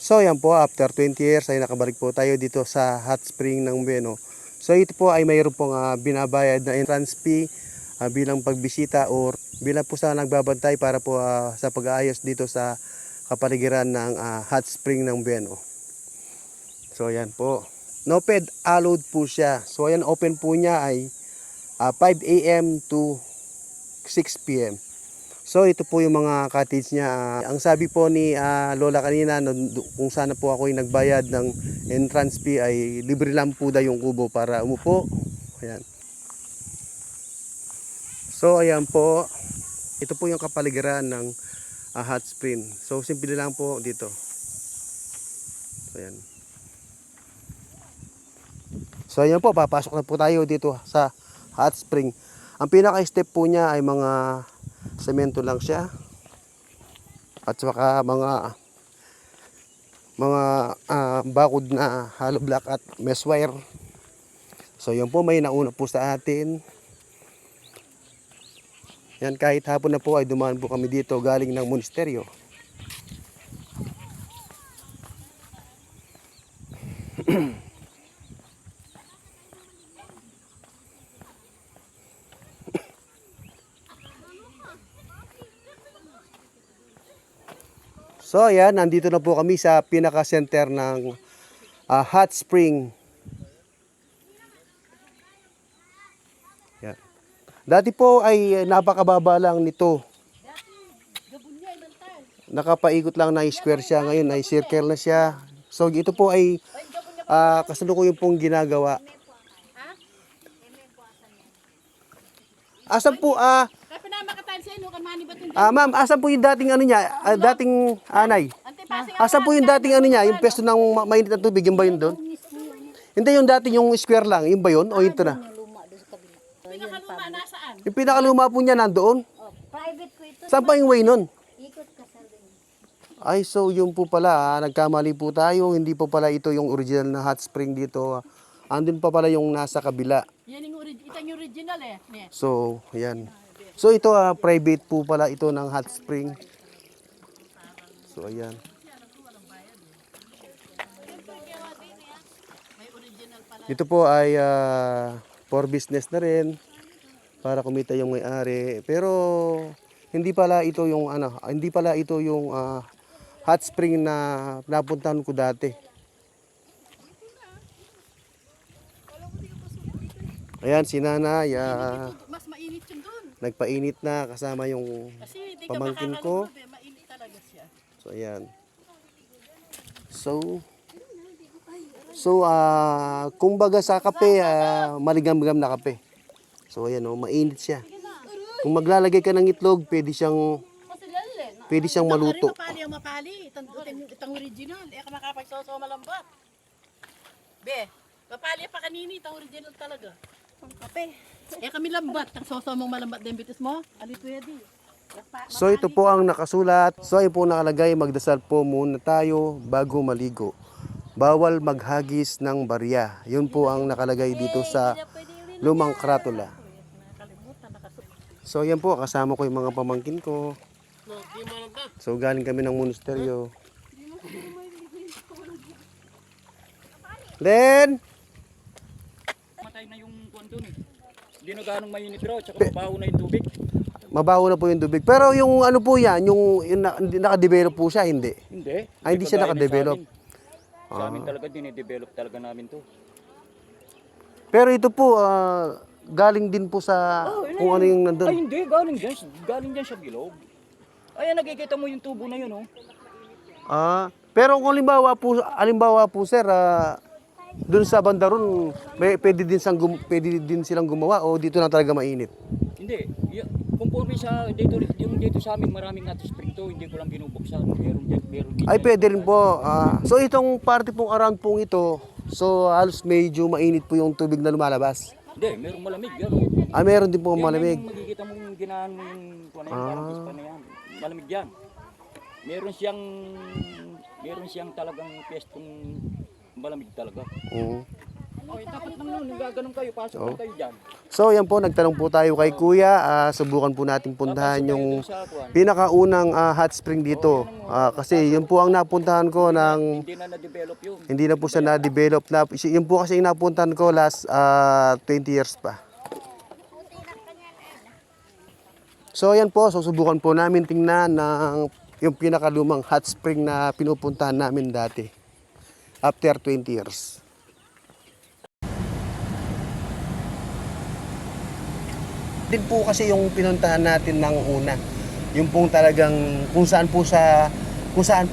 So yan po, after 20 years ay nakabalik po tayo dito sa hot spring ng Bueno. So ito po ay mayroon pong binabayad na entrance fee bilang pagbisita or bilang po sa nagbabantay para po sa pag-aayos dito sa kapaligiran ng hot spring ng Bueno. So yan po. No ped allowed po siya. So yan, open po niya ay 5 AM to 6 PM. So ito po yung mga cottage niya. Ang sabi po ni Lola kanina, kung sana po ako yung nagbayad ng entrance fee ay libre lang po daw yung kubo para umupo. Ayan. So ayan po. Ito po yung kapaligiran ng hot spring. So simple lang po dito. So ayan. So ayan po, papasok na po tayo dito sa hot spring. Ang pinaka-step po niya ay mga semento lang siya. At saka mga bakod na hollow block at mesh wire. So yun po, may nauna po sa atin. Yan, kahit hapon na po ay dumaan po kami dito galing ng monasteryo. So ayan, nandito na po kami sa pinaka-center ng hot spring. Yan. Dati po ay napakababa lang nito. Nakapaikot lang na square siya, ngayon ay circle na siya. So ito po ay kasalukuyan pong ginagawa. Asan po ma'am, asan po yung dating ano niya, dating anay? Asan po yung dating ano niya, yung pesto ng mainit na tubig, yung ba yun doon? Hindi, yung dating yung square lang, yung ba yun? O ito na? Pinakaluma nasaan? Yung pinakaluma po niya nandoon? Private po ito. Saan pa yung way nun? Ikot ka sa rin. Ay, so yun po pala, nagkamali po tayo, hindi po pala ito yung original na hot spring dito. Andun pa pala yung nasa kabila. Yan yung original eh. So, yan. So ito private po pala ito ng hot spring. So ayan. Ito po ay for business na rin para kumita yung may-ari. Pero hindi pala ito yung hot spring na napuntahan ko dati. Ayan si Nanay. Mas mainit yung doon. Nagpainit na kasama yung pamangkin ko. Mainit talaga siya. So ayan. Kumbaga sa kape, maligam-gam na kape. So ayan mainit siya. Kung maglalagay ka ng itlog, pwede siyang maluto. Mapali. Itang original. Ka makapagsaw malambat. Be, mapali pa kanini. Itang original talaga. Kape. Kami lambat. Ang saw mong malambat din bitis mo. Ali pwede. So ito po ang nakasulat. So ayun po nakalagay, magdasal po muna tayo bago maligo. Bawal maghagis ng barya. Yun po ang nakalagay dito sa lumang karatula. So yan po, kasama ko yung mga pamangkin ko. So galing kami ng monasteryo. Len! Matay na yung kuwan doon eh. Hindi na ganong mainit raw, tsaka mabaho na yung tubig. Mabaho na po yung tubig. Pero yung ano po yan, yung naka-develop po siya, hindi? Hindi. Hindi siya naka-develop. Sa amin talaga, dinidevelop talaga namin to. Pero ito po, galing din po sa kung ano yung nandun. Ay hindi, galing dyan sa bilog. Ayan, nakikita mo yung tubo na yun oh. Pero kung halimbawa po sir, doon sa banda ron, pwede din silang gumawa o dito na talaga mainit? Hindi, conforme sa dito sa amin maraming hot spring to, hindi ko lang binubuksan. Meron dito. Ay pwede rin po. So itong party pong around pong ito, so halos medyo mainit po yung tubig na lumalabas. Hindi, merong malamig yan oh. Meron din po malamig. Yung makikita mong ginahan mo yung parang ispa na yan. Malamig yan. Meron siyang talagang pestong malamig talaga. Oh, dapat nang noon, gaganon kayo, pasok Oo. lang kayo dyan. So yan po, nagtanong po tayo kay Kuya. Subukan po natin puntahan yung pinakaunang hot spring dito. Kasi yun po ang napuntahan ko ng Hindi na na-develop yun. hindi na po siya na-develop na. Yun po kasi yung napuntahan ko last 20 years pa. So ayan po, susubukan po namin tingnan ng yung pinakalumang hot spring na pinupuntahan namin dati. After 20 years. Din po kasi yung pinuntahan natin ng una. Yung pong talagang kung saan po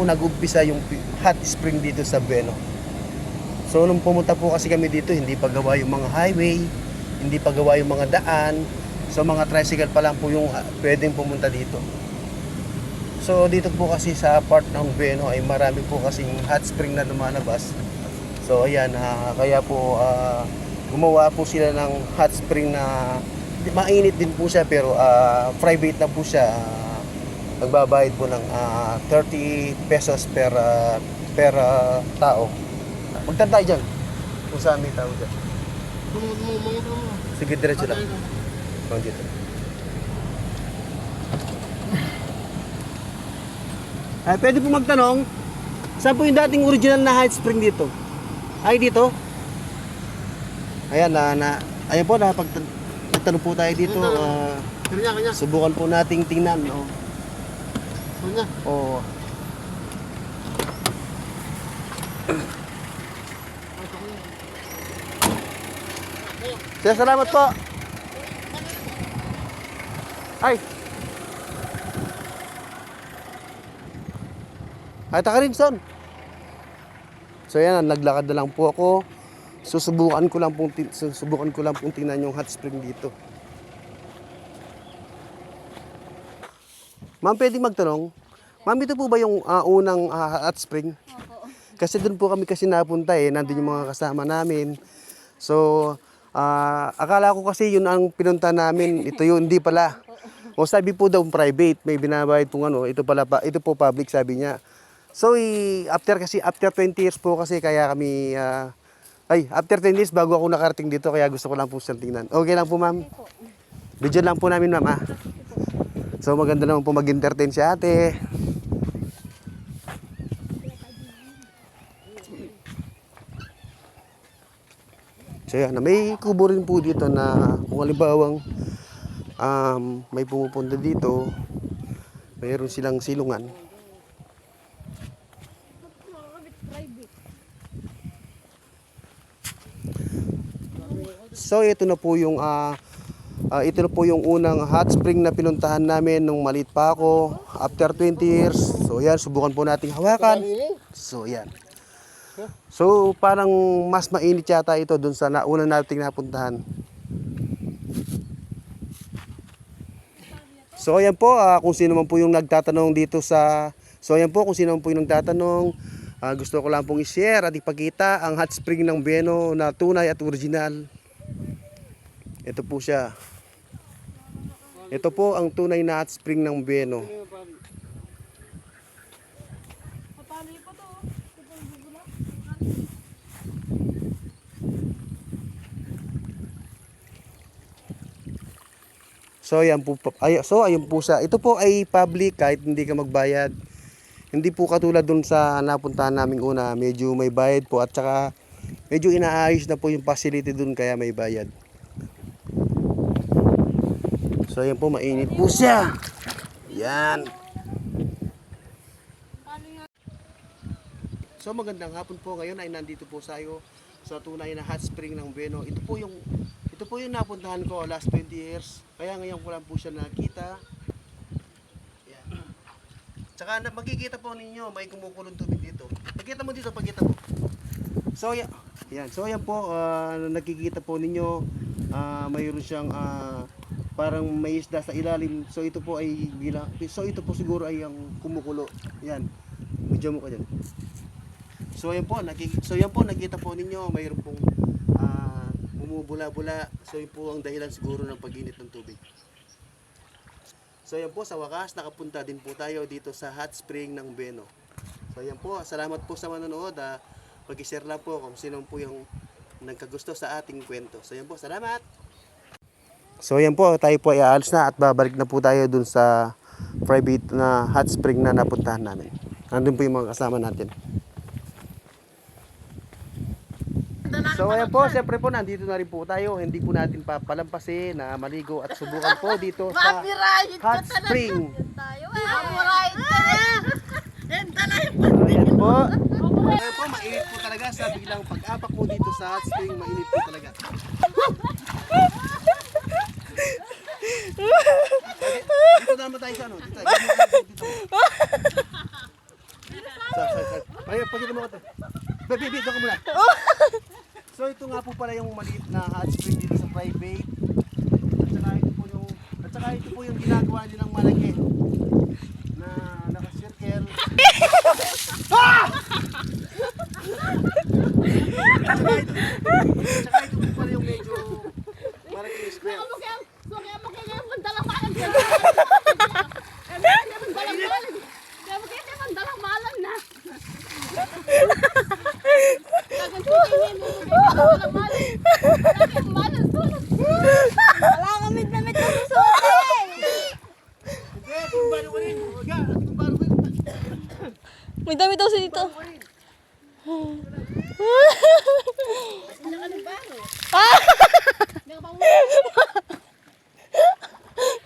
nag-umpisa yung hot spring dito sa Bueno. So nung pumunta po kasi kami dito, hindi pa gawa yung mga highway, hindi pa gawa yung mga daan. So mga tricycle pa lang po yung pwedeng pumunta dito. So dito po kasi sa part ng Bueno ay marami po kasing hot spring na lumalabas. So ayan, kaya po gumawa po sila ng hot spring na mainit din po siya pero private na po siya. Nagbabayad po ng 30 pesos per tao. Magtantay dyan kung saan may tao dyan. Sige, diretso lang. Dito. Pwede po magtanong, saan po yung dating original na hot spring dito? Ay, dito? Ayan, ayan po, nagtanong po tayo dito. Subukan po nating tingnan. Oh. Sir, salamat po. Ay. Ay, taka rin, son. So yan, naglakad na lang po ako. Susubukan ko lang pong tingnan yung hot spring dito. Ma'am, pwede magtanong? Ma'am, ito po ba yung unang hot spring? Opo. Kasi doon po kami napunta nandun yung mga kasama namin. So, akala ko kasi yun ang pinunta namin. Ito yun, hindi pala. O sabi po daw private, may binabayad pong ito po public sabi niya. So, after 20 years po kasi kaya kami, after 10 years bago ako nakarating dito kaya gusto ko lang po siyang tingnan. Okay lang po, ma'am? Video lang po namin, ma'am, ah. So, maganda naman po mag-entertain si ate. So, yan. May kubo rin po dito na kung halimbawang may pumupunta dito, mayroon silang silungan. So, ito na po yung unang hot spring na pinuntahan namin nung maliit pa ako. After 20 years. So yan, subukan po nating hawakan. So yan. So parang mas mainit yata ito dun sa unang nating napuntahan. So yan po, kung sino man po yung nagtatanong dito sa... So yan po, kung sino man po yung nagtatanong, gusto ko lang pong i-share at ipakita ang hot spring ng Bueno na tunay at original. Ito po siya. Ito po ang tunay na hot spring ng Bueno. So ayan po, ayun po siya. Ito po ay public kahit hindi ka magbayad. Hindi po katulad dun sa napuntahan naming una, medyo may bayad po at saka medyo inaayos na po yung facility dun kaya may bayad. So ayan po, mainit po siya. Yan. So magandang hapon po. Ngayon ay nandito po tayo sa tunay na hot spring ng Bueno. Ito po yung napuntahan ko last 20 years. Kaya ngayon ko lang po siya nakita. Yan. Tsaka makikita po ninyo may kumukulong tubig dito. Pakita mo dito, pakita mo. So yan. So yan po, nakikita po ninyo mayroon siyang parang may isda sa ilalim. So ito po ito po siguro ay ang kumukulo. Yan. Medyo mo ka dyan. So yan po, nakita po ninyo mayroon pong bumubula-bula. So yun po ang dahilan siguro ng pag-init ng tubig. So yan po, sa wakas nakapunta din po tayo dito sa hot spring ng Bueno. So yan po, salamat po sa manonood. Pag-share lang po kung sino po yung nagkagusto sa ating kwento. So yan po, salamat! So yan po, tayo po ay aalis na at babalik na po tayo dun sa private na hot spring na napuntahan namin. Nandun po yung mga kasama natin. So ayan po, siyempre po nandito na rin po tayo. Hindi po natin papalampasin na maligo at subukan po dito sa hot spring. Copyright ka na! So ayan po. Ayan po, mainit po talaga sa biglang pag-apak po dito sa hot spring. Mainit po talaga. Dito naman tayo sa ano? Dito. Ayun, pagkita mo ka to. Baby, doon ka muna. So ito nga po pala yung maliit na hot spring dito sa private. At saka ito po yung ginagawa nilang malaki na naka-circle. At saka ito po pala yung medyo malaki na square. Wala kami damit na susuotin! Hindi, tumbalo ko rin. Huwag tumbalo ko rin. May damit daw siya dito.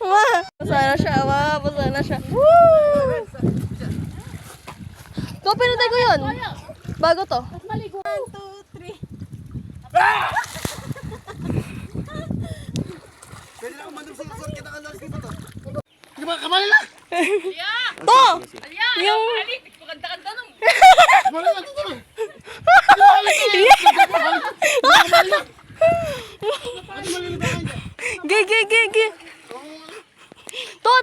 Ma! Pasana siya, ma! Pasana siya. Woo! Ito, pinatay ko yun. Bago to. 1, 2, 3. Pwede na akong mandurusur kita ka lang dito to. Hindi ba, kamali lang! To! Yung... Maganda-ganda nung. Kamali lang, dito lang! Gi! To!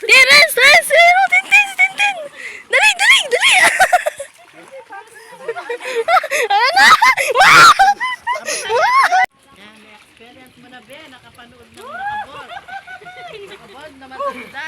Rens! Tintin! Dali! Ayan na! Experience mo na, be. Nakapanood ng nakabol. Nakabol naman sa